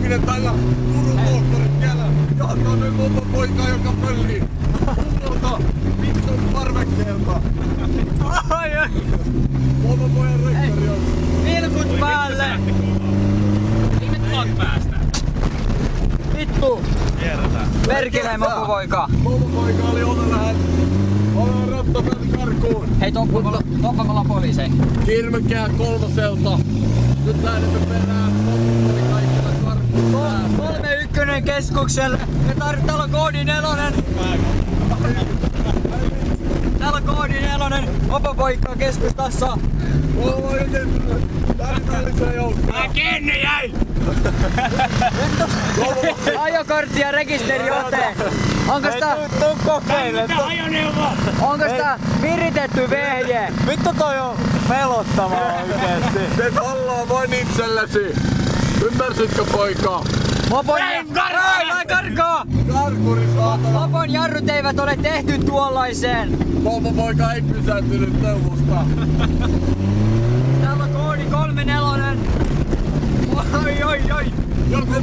Heikkinen tällä Turun moottorit siellä jahtaa nyt mopopoikaa, joka pöllii kunnolta vitsun parvekkeelta. Mopopojan rekkari on. Vilkut päälle! Ei me tuot päästä. Vittu! Kierretään. Perkeleen mopopoika! Mopopoika oli vähän rattapäältä karkuun. Hei, toppamalla poliisei. Kirmekää kolmoselta. Nyt lähdemme perään. Mopopoika ikkuna karkuun. 31 keskukselle. Täällä on koodi 4. Täällä on koodi 4. Mopopoika keskustassa. Kiinni jäi! Ajokortti ja rekisteriote. Onko sitä... Mitä ajoneuvo? Onko sitä viritetty vehje? Vittu toi on pelottavaa oikeesti. Teet hallaa vain itsellesi. Ymmärsitkö poika? Mopon... Ai karkaa! Karkuri saatana. Mopon jarrut eivät ole tehty tuollaiseen. Mopopoika ei pysähtynyt neuvosta. Täällä on koodi 34. Oi. Joku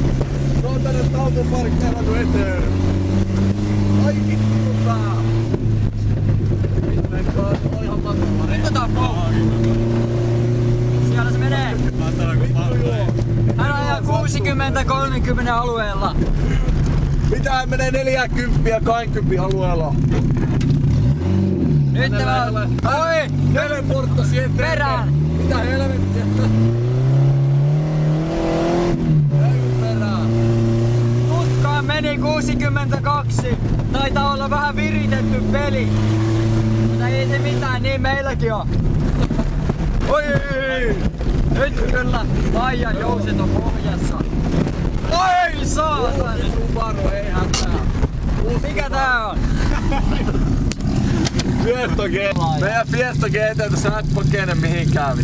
se on tänne taukoparkkeella eteen. Ai vittuta! On ihan matkalla. Rikotaan poukki. Siellä se menee. Hän ajaa 60-30 alueella. Mitä hän menee 40 ja 20 alueella? Nyt tämä on... Oi! Teleporttasi eteen. Perään! Mitä helvettiä? Tutkaan meni 62. Taitaa olla vähän viritetty peli. Mutta ei se mitään, niin meilläkin on. Oi! Nyt kyllä Maijan jouset on pohjassa. Oi saatan! Subaru, ei hätää. Mikä tää on? Fiesta G. Meidän Fiesta GT tässä et pakene mihinkään.